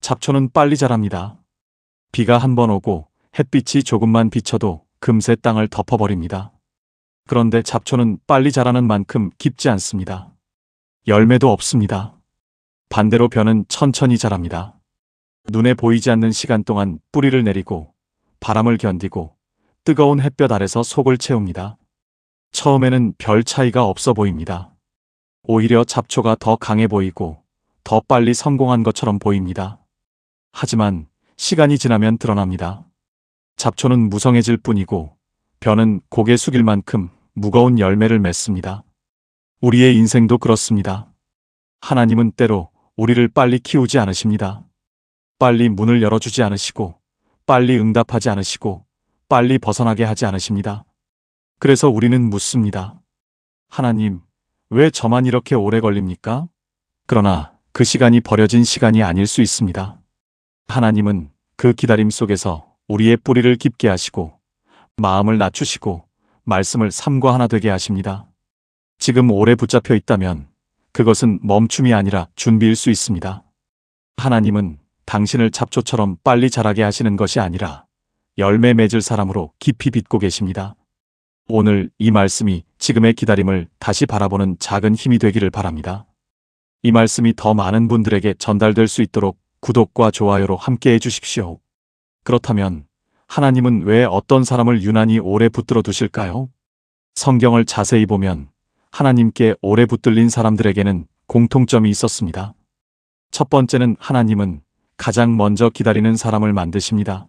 잡초는 빨리 자랍니다. 비가 한 번 오고 햇빛이 조금만 비쳐도 금세 땅을 덮어버립니다. 그런데 잡초는 빨리 자라는 만큼 깊지 않습니다. 열매도 없습니다. 반대로 벼는 천천히 자랍니다. 눈에 보이지 않는 시간 동안 뿌리를 내리고 바람을 견디고 뜨거운 햇볕 아래서 속을 채웁니다. 처음에는 별 차이가 없어 보입니다. 오히려 잡초가 더 강해 보이고 더 빨리 성공한 것처럼 보입니다. 하지만 시간이 지나면 드러납니다. 잡초는 무성해질 뿐이고 벼는 고개 숙일 만큼 무거운 열매를 맺습니다. 우리의 인생도 그렇습니다. 하나님은 때로 우리를 빨리 키우지 않으십니다. 빨리 문을 열어주지 않으시고 빨리 응답하지 않으시고 빨리 벗어나게 하지 않으십니다. 그래서 우리는 묻습니다. 하나님, 왜 저만 이렇게 오래 걸립니까? 그러나 그 시간이 버려진 시간이 아닐 수 있습니다. 하나님은 그 기다림 속에서 우리의 뿌리를 깊게 하시고 마음을 낮추시고 말씀을 삶과 하나 되게 하십니다. 지금 오래 붙잡혀 있다면 그것은 멈춤이 아니라 준비일 수 있습니다. 하나님은 당신을 잡초처럼 빨리 자라게 하시는 것이 아니라 열매 맺을 사람으로 깊이 빚고 계십니다. 오늘 이 말씀이 지금의 기다림을 다시 바라보는 작은 힘이 되기를 바랍니다. 이 말씀이 더 많은 분들에게 전달될 수 있도록 구독과 좋아요로 함께 해주십시오. 그렇다면 하나님은 왜 어떤 사람을 유난히 오래 붙들어 두실까요? 성경을 자세히 보면 하나님께 오래 붙들린 사람들에게는 공통점이 있었습니다. 첫 번째는 하나님은 가장 먼저 기다리는 사람을 만드십니다.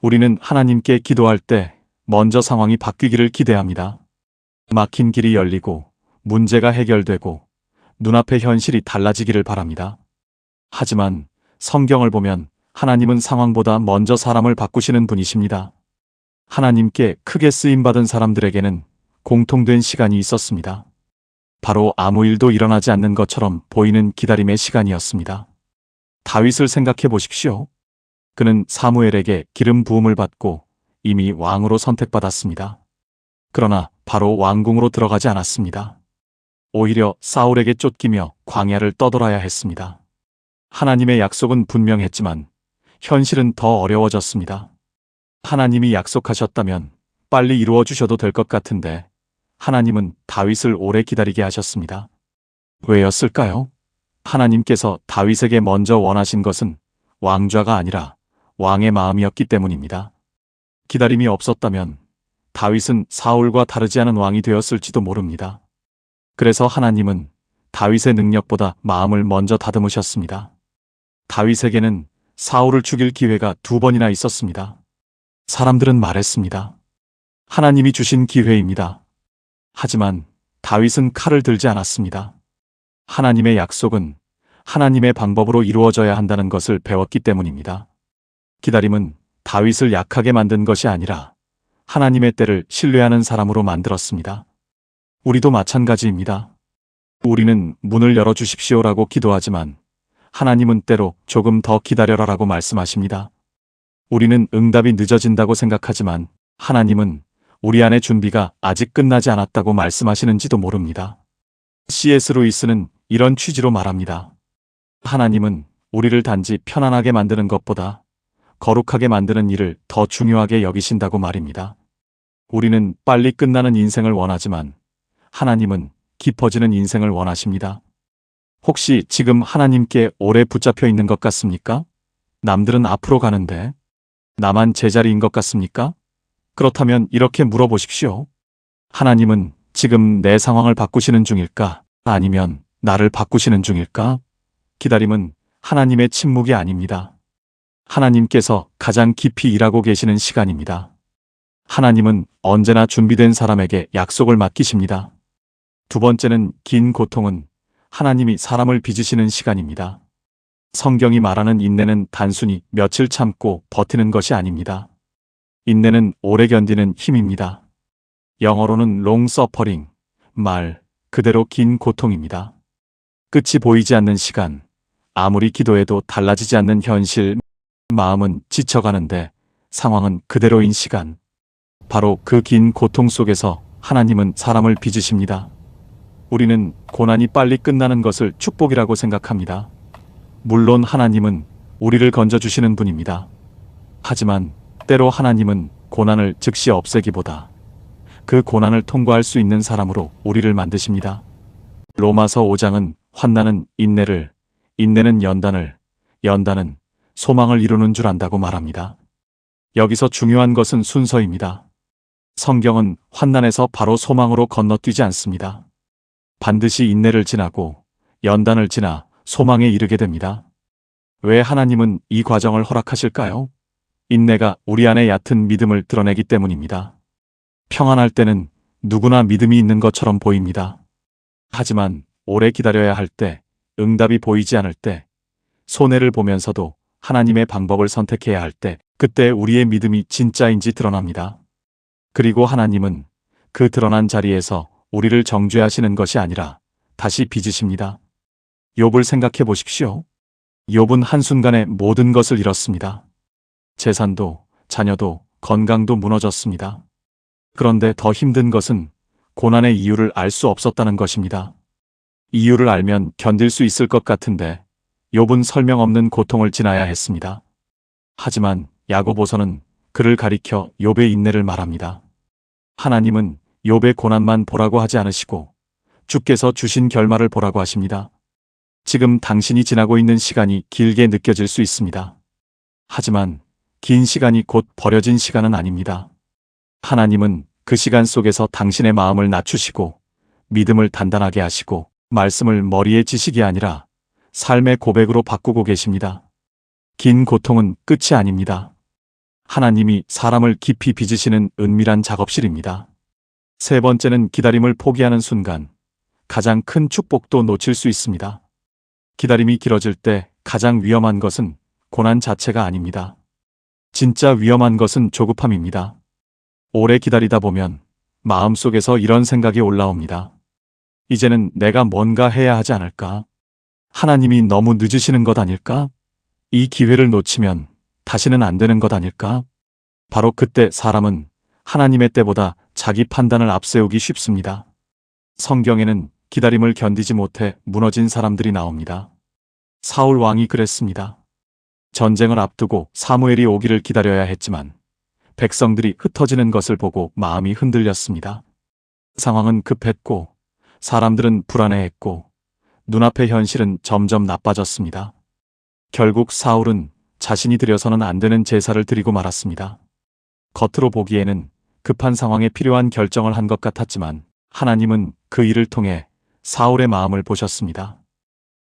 우리는 하나님께 기도할 때 먼저 상황이 바뀌기를 기대합니다. 막힌 길이 열리고 문제가 해결되고 눈앞의 현실이 달라지기를 바랍니다. 하지만 성경을 보면 하나님은 상황보다 먼저 사람을 바꾸시는 분이십니다. 하나님께 크게 쓰임받은 사람들에게는 공통된 시간이 있었습니다. 바로 아무 일도 일어나지 않는 것처럼 보이는 기다림의 시간이었습니다. 다윗을 생각해 보십시오. 그는 사무엘에게 기름 부음을 받고 이미 왕으로 선택받았습니다. 그러나 바로 왕궁으로 들어가지 않았습니다. 오히려 사울에게 쫓기며 광야를 떠돌아야 했습니다. 하나님의 약속은 분명했지만 현실은 더 어려워졌습니다. 하나님이 약속하셨다면 빨리 이루어 주셔도 될 것 같은데 하나님은 다윗을 오래 기다리게 하셨습니다. 왜였을까요? 하나님께서 다윗에게 먼저 원하신 것은 왕좌가 아니라 왕의 마음이었기 때문입니다. 기다림이 없었다면 다윗은 사울과 다르지 않은 왕이 되었을지도 모릅니다. 그래서 하나님은 다윗의 능력보다 마음을 먼저 다듬으셨습니다. 다윗에게는 사울을 죽일 기회가 2번이나 있었습니다. 사람들은 말했습니다. 하나님이 주신 기회입니다. 하지만 다윗은 칼을 들지 않았습니다. 하나님의 약속은 하나님의 방법으로 이루어져야 한다는 것을 배웠기 때문입니다. 기다림은 다윗을 약하게 만든 것이 아니라 하나님의 때를 신뢰하는 사람으로 만들었습니다. 우리도 마찬가지입니다. 우리는 문을 열어주십시오라고 기도하지만 하나님은 때로 조금 더 기다려라라고 말씀하십니다. 우리는 응답이 늦어진다고 생각하지만 하나님은 우리 안의 준비가 아직 끝나지 않았다고 말씀하시는지도 모릅니다. C.S. 루이스는 이런 취지로 말합니다. 하나님은 우리를 단지 편안하게 만드는 것보다 거룩하게 만드는 일을 더 중요하게 여기신다고 말입니다. 우리는 빨리 끝나는 인생을 원하지만 하나님은 깊어지는 인생을 원하십니다. 혹시 지금 하나님께 오래 붙잡혀 있는 것 같습니까? 남들은 앞으로 가는데 나만 제자리인 것 같습니까? 그렇다면 이렇게 물어보십시오. 하나님은 지금 내 상황을 바꾸시는 중일까? 아니면 나를 바꾸시는 중일까? 기다림은 하나님의 침묵이 아닙니다. 하나님께서 가장 깊이 일하고 계시는 시간입니다. 하나님은 언제나 준비된 사람에게 약속을 맡기십니다. 두 번째는 긴 고통은 하나님이 사람을 빚으시는 시간입니다. 성경이 말하는 인내는 단순히 며칠 참고 버티는 것이 아닙니다. 인내는 오래 견디는 힘입니다. 영어로는 long suffering, 말 그대로 긴 고통입니다. 끝이 보이지 않는 시간, 아무리 기도해도 달라지지 않는 현실, 마음은 지쳐가는데 상황은 그대로인 시간. 바로 그 긴 고통 속에서 하나님은 사람을 빚으십니다. 우리는 고난이 빨리 끝나는 것을 축복이라고 생각합니다. 물론 하나님은 우리를 건져주시는 분입니다. 하지만 때로 하나님은 고난을 즉시 없애기보다 그 고난을 통과할 수 있는 사람으로 우리를 만드십니다. 로마서 5장은 환난은 인내를, 인내는 연단을, 연단은 소망을 이루는 줄 안다고 말합니다. 여기서 중요한 것은 순서입니다. 성경은 환난에서 바로 소망으로 건너뛰지 않습니다. 반드시 인내를 지나고 연단을 지나 소망에 이르게 됩니다. 왜 하나님은 이 과정을 허락하실까요? 인내가 우리 안에 얕은 믿음을 드러내기 때문입니다. 평안할 때는 누구나 믿음이 있는 것처럼 보입니다. 하지만 오래 기다려야 할 때, 응답이 보이지 않을 때, 손해를 보면서도 하나님의 방법을 선택해야 할 때, 그때 우리의 믿음이 진짜인지 드러납니다. 그리고 하나님은 그 드러난 자리에서 우리를 정죄하시는 것이 아니라 다시 빚으십니다. 욥을 생각해 보십시오. 욥은 한순간에 모든 것을 잃었습니다. 재산도, 자녀도, 건강도 무너졌습니다. 그런데 더 힘든 것은 고난의 이유를 알 수 없었다는 것입니다. 이유를 알면 견딜 수 있을 것 같은데 욥은 설명 없는 고통을 지나야 했습니다. 하지만 야고보서는 그를 가리켜 욥의 인내를 말합니다. 하나님은 욥의 고난만 보라고 하지 않으시고 주께서 주신 결말을 보라고 하십니다. 지금 당신이 지나고 있는 시간이 길게 느껴질 수 있습니다. 하지만 긴 시간이 곧 버려진 시간은 아닙니다. 하나님은 그 시간 속에서 당신의 마음을 낮추시고 믿음을 단단하게 하시고 말씀을 머리에 지식이 아니라 삶의 고백으로 바꾸고 계십니다. 긴 고통은 끝이 아닙니다. 하나님이 사람을 깊이 빚으시는 은밀한 작업실입니다. 세 번째는 기다림을 포기하는 순간 가장 큰 축복도 놓칠 수 있습니다. 기다림이 길어질 때 가장 위험한 것은 고난 자체가 아닙니다. 진짜 위험한 것은 조급함입니다. 오래 기다리다 보면 마음속에서 이런 생각이 올라옵니다. 이제는 내가 뭔가 해야 하지 않을까? 하나님이 너무 늦으시는 것 아닐까? 이 기회를 놓치면 다시는 안 되는 것 아닐까? 바로 그때 사람은 하나님의 때보다 자기 판단을 앞세우기 쉽습니다. 성경에는 기다림을 견디지 못해 무너진 사람들이 나옵니다. 사울 왕이 그랬습니다. 전쟁을 앞두고 사무엘이 오기를 기다려야 했지만 백성들이 흩어지는 것을 보고 마음이 흔들렸습니다. 상황은 급했고 사람들은 불안해했고 눈앞의 현실은 점점 나빠졌습니다. 결국 사울은 자신이 드려서는 안 되는 제사를 드리고 말았습니다. 겉으로 보기에는 급한 상황에 필요한 결정을 한 것 같았지만 하나님은 그 일을 통해 사울의 마음을 보셨습니다.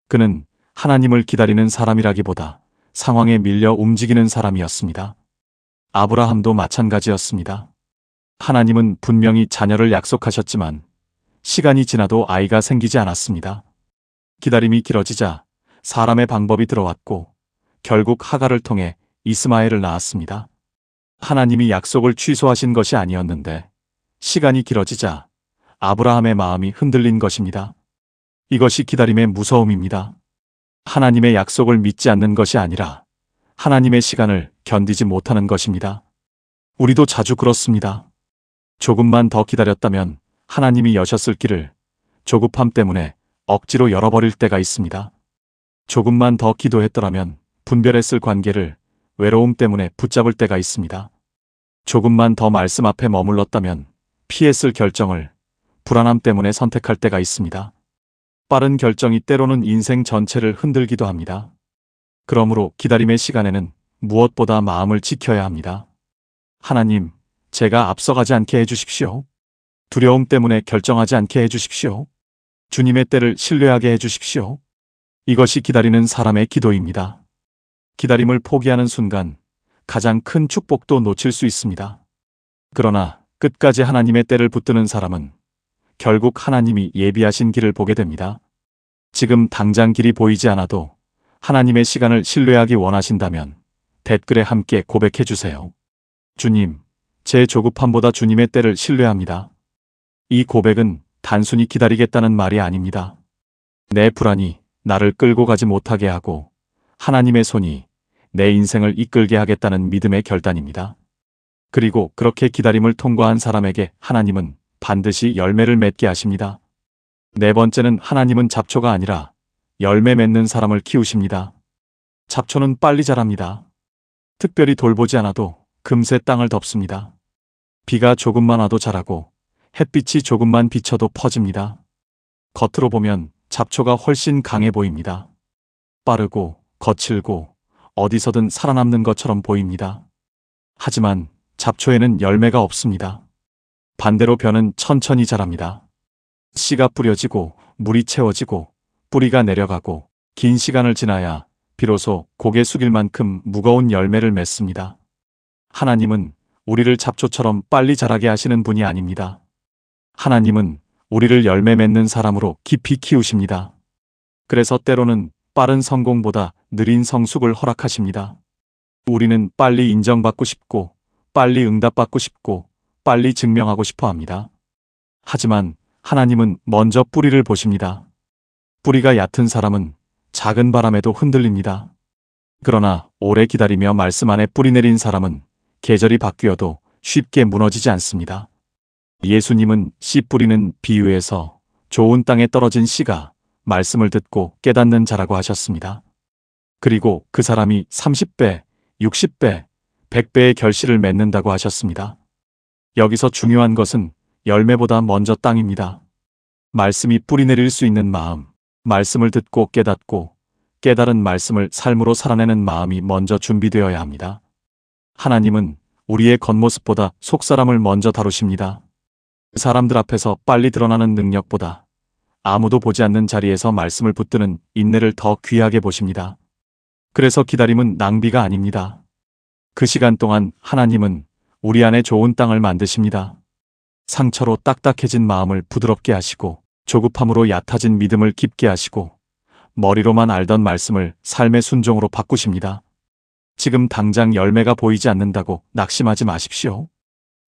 그는 하나님을 기다리는 사람이라기보다 상황에 밀려 움직이는 사람이었습니다. 아브라함도 마찬가지였습니다. 하나님은 분명히 자녀를 약속하셨지만 시간이 지나도 아이가 생기지 않았습니다. 기다림이 길어지자 사람의 방법이 들어왔고 결국 하갈을 통해 이스마엘을 낳았습니다. 하나님이 약속을 취소하신 것이 아니었는데 시간이 길어지자 아브라함의 마음이 흔들린 것입니다. 이것이 기다림의 무서움입니다. 하나님의 약속을 믿지 않는 것이 아니라 하나님의 시간을 견디지 못하는 것입니다. 우리도 자주 그렇습니다. 조금만 더 기다렸다면 하나님이 여셨을 길을 조급함 때문에 억지로 열어버릴 때가 있습니다. 조금만 더 기도했더라면 분별했을 관계를 외로움 때문에 붙잡을 때가 있습니다. 조금만 더 말씀 앞에 머물렀다면 피했을 결정을 불안함 때문에 선택할 때가 있습니다. 빠른 결정이 때로는 인생 전체를 흔들기도 합니다. 그러므로 기다림의 시간에는 무엇보다 마음을 지켜야 합니다. 하나님, 제가 앞서가지 않게 해주십시오. 두려움 때문에 결정하지 않게 해주십시오. 주님의 때를 신뢰하게 해주십시오. 이것이 기다리는 사람의 기도입니다. 기다림을 포기하는 순간 가장 큰 축복도 놓칠 수 있습니다. 그러나 끝까지 하나님의 때를 붙드는 사람은 결국 하나님이 예비하신 길을 보게 됩니다. 지금 당장 길이 보이지 않아도 하나님의 시간을 신뢰하기 원하신다면 댓글에 함께 고백해 주세요. 주님, 제 조급함보다 주님의 때를 신뢰합니다. 이 고백은 단순히 기다리겠다는 말이 아닙니다. 내 불안이 나를 끌고 가지 못하게 하고 하나님의 손이 내 인생을 이끌게 하겠다는 믿음의 결단입니다. 그리고 그렇게 기다림을 통과한 사람에게 하나님은 반드시 열매를 맺게 하십니다. 네 번째는 하나님은 잡초가 아니라 열매 맺는 사람을 키우십니다. 잡초는 빨리 자랍니다. 특별히 돌보지 않아도 금세 땅을 덮습니다. 비가 조금만 와도 자라고 햇빛이 조금만 비쳐도 퍼집니다. 겉으로 보면 잡초가 훨씬 강해 보입니다. 빠르고 거칠고 어디서든 살아남는 것처럼 보입니다. 하지만 잡초에는 열매가 없습니다. 반대로 벼는 천천히 자랍니다. 씨가 뿌려지고 물이 채워지고 뿌리가 내려가고 긴 시간을 지나야 비로소 고개 숙일 만큼 무거운 열매를 맺습니다. 하나님은 우리를 잡초처럼 빨리 자라게 하시는 분이 아닙니다. 하나님은 우리를 열매 맺는 사람으로 깊이 키우십니다. 그래서 때로는 빠른 성공보다 느린 성숙을 허락하십니다. 우리는 빨리 인정받고 싶고 빨리 응답받고 싶고 빨리 증명하고 싶어 합니다. 하지만 하나님은 먼저 뿌리를 보십니다. 뿌리가 얕은 사람은 작은 바람에도 흔들립니다. 그러나 오래 기다리며 말씀 안에 뿌리 내린 사람은 계절이 바뀌어도 쉽게 무너지지 않습니다. 예수님은 씨 뿌리는 비유에서 좋은 땅에 떨어진 씨가 말씀을 듣고 깨닫는 자라고 하셨습니다. 그리고 그 사람이 30배, 60배, 100배의 결실을 맺는다고 하셨습니다. 여기서 중요한 것은 열매보다 먼저 땅입니다. 말씀이 뿌리 내릴 수 있는 마음, 말씀을 듣고 깨닫고 깨달은 말씀을 삶으로 살아내는 마음이 먼저 준비되어야 합니다. 하나님은 우리의 겉모습보다 속사람을 먼저 다루십니다. 사람들 앞에서 빨리 드러나는 능력보다 아무도 보지 않는 자리에서 말씀을 붙드는 인내를 더 귀하게 보십니다. 그래서 기다림은 낭비가 아닙니다. 그 시간 동안 하나님은 우리 안에 좋은 땅을 만드십니다. 상처로 딱딱해진 마음을 부드럽게 하시고 조급함으로 얕아진 믿음을 깊게 하시고 머리로만 알던 말씀을 삶의 순종으로 바꾸십니다. 지금 당장 열매가 보이지 않는다고 낙심하지 마십시오.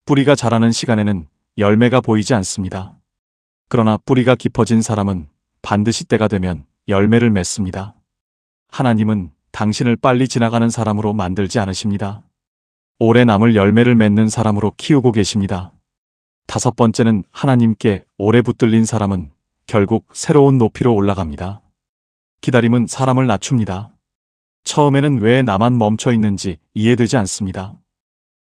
뿌리가 자라는 시간에는 열매가 보이지 않습니다. 그러나 뿌리가 깊어진 사람은 반드시 때가 되면 열매를 맺습니다. 하나님은 당신을 빨리 지나가는 사람으로 만들지 않으십니다. 오래 남을 열매를 맺는 사람으로 키우고 계십니다. 5번째는 하나님께 오래 붙들린 사람은 결국 새로운 높이로 올라갑니다. 기다림은 사람을 낮춥니다. 처음에는 왜 나만 멈춰 있는지 이해되지 않습니다.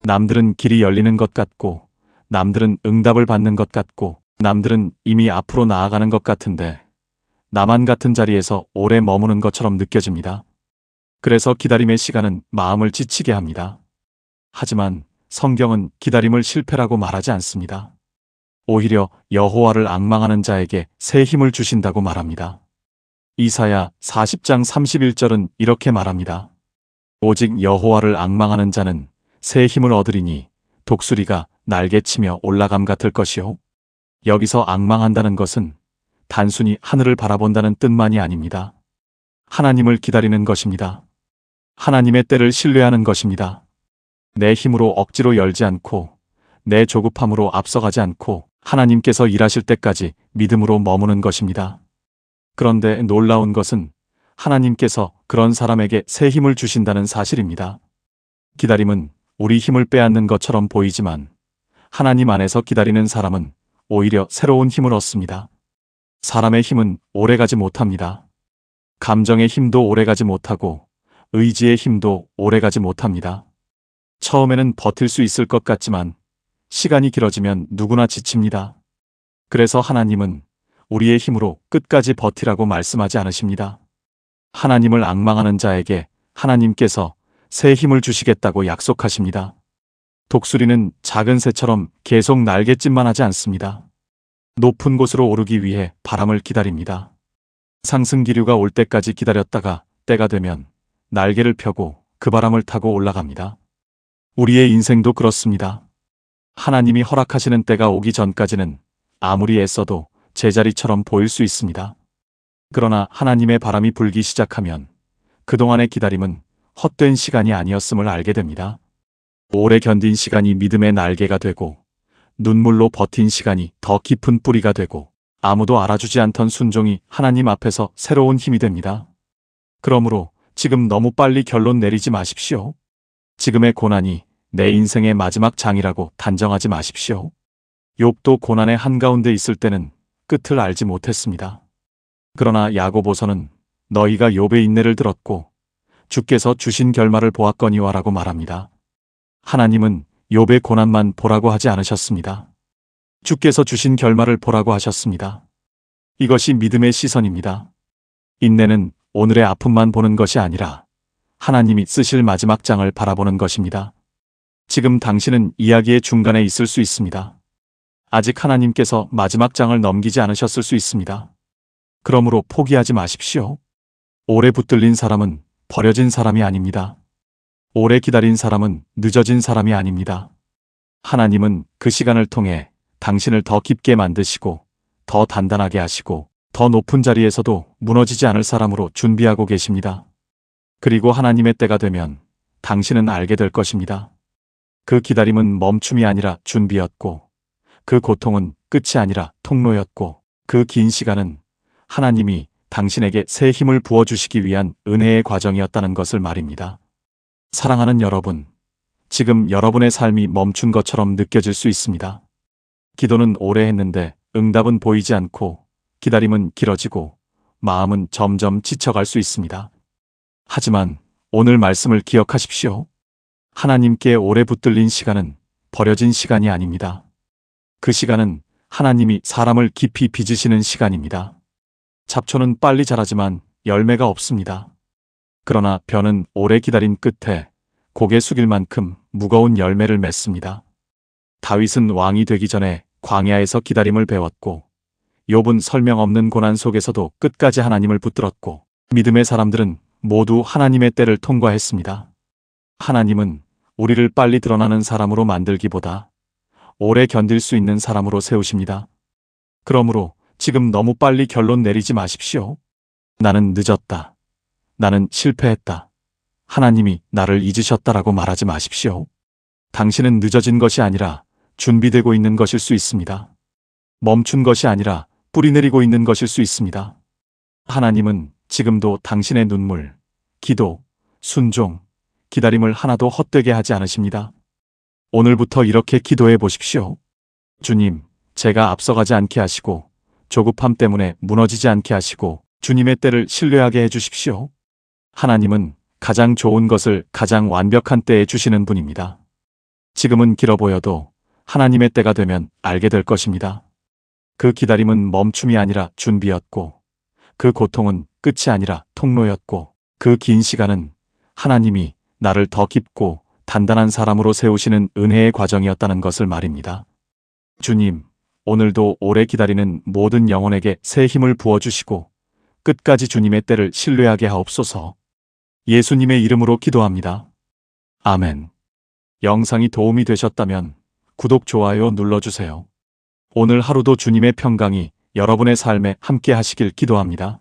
남들은 길이 열리는 것 같고, 남들은 응답을 받는 것 같고, 남들은 이미 앞으로 나아가는 것 같은데, 나만 같은 자리에서 오래 머무는 것처럼 느껴집니다. 그래서 기다림의 시간은 마음을 지치게 합니다. 하지만 성경은 기다림을 실패라고 말하지 않습니다. 오히려 여호와를 앙망하는 자에게 새 힘을 주신다고 말합니다. 이사야 40장 31절은 이렇게 말합니다. 오직 여호와를 앙망하는 자는 새 힘을 얻으리니 독수리가 날개치며 올라감 같을 것이요. 여기서 앙망한다는 것은 단순히 하늘을 바라본다는 뜻만이 아닙니다. 하나님을 기다리는 것입니다. 하나님의 때를 신뢰하는 것입니다. 내 힘으로 억지로 열지 않고 내 조급함으로 앞서가지 않고 하나님께서 일하실 때까지 믿음으로 머무는 것입니다. 그런데 놀라운 것은 하나님께서 그런 사람에게 새 힘을 주신다는 사실입니다. 기다림은 우리 힘을 빼앗는 것처럼 보이지만 하나님 안에서 기다리는 사람은 오히려 새로운 힘을 얻습니다. 사람의 힘은 오래가지 못합니다. 감정의 힘도 오래가지 못하고 의지의 힘도 오래가지 못합니다. 처음에는 버틸 수 있을 것 같지만 시간이 길어지면 누구나 지칩니다. 그래서 하나님은 우리의 힘으로 끝까지 버티라고 말씀하지 않으십니다. 하나님을 앙망하는 자에게 하나님께서 새 힘을 주시겠다고 약속하십니다. 독수리는 작은 새처럼 계속 날갯짓만 하지 않습니다. 높은 곳으로 오르기 위해 바람을 기다립니다. 상승 기류가 올 때까지 기다렸다가 때가 되면 날개를 펴고 그 바람을 타고 올라갑니다. 우리의 인생도 그렇습니다. 하나님이 허락하시는 때가 오기 전까지는 아무리 애써도 제자리처럼 보일 수 있습니다. 그러나 하나님의 바람이 불기 시작하면 그동안의 기다림은 헛된 시간이 아니었음을 알게 됩니다. 오래 견딘 시간이 믿음의 날개가 되고 눈물로 버틴 시간이 더 깊은 뿌리가 되고 아무도 알아주지 않던 순종이 하나님 앞에서 새로운 힘이 됩니다. 그러므로 지금 너무 빨리 결론 내리지 마십시오. 지금의 고난이 내 인생의 마지막 장이라고 단정하지 마십시오. 욥도 고난의 한가운데 있을 때는 끝을 알지 못했습니다. 그러나 야고보서는 너희가 욥의 인내를 들었고 주께서 주신 결말을 보았거니와라고 말합니다. 하나님은 욥의 고난만 보라고 하지 않으셨습니다. 주께서 주신 결말을 보라고 하셨습니다. 이것이 믿음의 시선입니다. 인내는 오늘의 아픔만 보는 것이 아니라 하나님이 쓰실 마지막 장을 바라보는 것입니다. 지금 당신은 이야기의 중간에 있을 수 있습니다. 아직 하나님께서 마지막 장을 넘기지 않으셨을 수 있습니다. 그러므로 포기하지 마십시오. 오래 붙들린 사람은 버려진 사람이 아닙니다. 오래 기다린 사람은 늦어진 사람이 아닙니다. 하나님은 그 시간을 통해 당신을 더 깊게 만드시고 더 단단하게 하시고 더 높은 자리에서도 무너지지 않을 사람으로 준비하고 계십니다. 그리고 하나님의 때가 되면 당신은 알게 될 것입니다. 그 기다림은 멈춤이 아니라 준비였고 그 고통은 끝이 아니라 통로였고 그 긴 시간은 하나님이 당신에게 새 힘을 부어주시기 위한 은혜의 과정이었다는 것을 말입니다. 사랑하는 여러분, 지금 여러분의 삶이 멈춘 것처럼 느껴질 수 있습니다. 기도는 오래 했는데 응답은 보이지 않고 기다림은 길어지고 마음은 점점 지쳐갈 수 있습니다. 하지만 오늘 말씀을 기억하십시오. 하나님께 오래 붙들린 시간은 버려진 시간이 아닙니다. 그 시간은 하나님이 사람을 깊이 빚으시는 시간입니다. 잡초는 빨리 자라지만 열매가 없습니다. 그러나 벼는 오래 기다린 끝에 고개 숙일 만큼 무거운 열매를 맺습니다. 다윗은 왕이 되기 전에 광야에서 기다림을 배웠고 욥은 설명 없는 고난 속에서도 끝까지 하나님을 붙들었고 믿음의 사람들은 모두 하나님의 때를 통과했습니다. 하나님은 우리를 빨리 드러나는 사람으로 만들기보다 오래 견딜 수 있는 사람으로 세우십니다. 그러므로 지금 너무 빨리 결론 내리지 마십시오. 나는 늦었다. 나는 실패했다. 하나님이 나를 잊으셨다라고 말하지 마십시오. 당신은 늦어진 것이 아니라 준비되고 있는 것일 수 있습니다. 멈춘 것이 아니라 뿌리 내리고 있는 것일 수 있습니다. 하나님은 지금도 당신의 눈물, 기도, 순종, 기다림을 하나도 헛되게 하지 않으십니다. 오늘부터 이렇게 기도해 보십시오. 주님, 제가 앞서가지 않게 하시고 조급함 때문에 무너지지 않게 하시고 주님의 때를 신뢰하게 해 주십시오. 하나님은 가장 좋은 것을 가장 완벽한 때에 주시는 분입니다. 지금은 길어 보여도 하나님의 때가 되면 알게 될 것입니다. 그 기다림은 멈춤이 아니라 준비였고 그 고통은 끝이 아니라 통로였고 그 긴 시간은 하나님이 나를 더 깊고 단단한 사람으로 세우시는 은혜의 과정이었다는 것을 말입니다. 주님, 오늘도 오래 기다리는 모든 영혼에게 새 힘을 부어주시고 끝까지 주님의 때를 신뢰하게 하옵소서. 예수님의 이름으로 기도합니다. 아멘. 영상이 도움이 되셨다면 구독, 좋아요 눌러주세요. 오늘 하루도 주님의 평강이 여러분의 삶에 함께 하시길 기도합니다.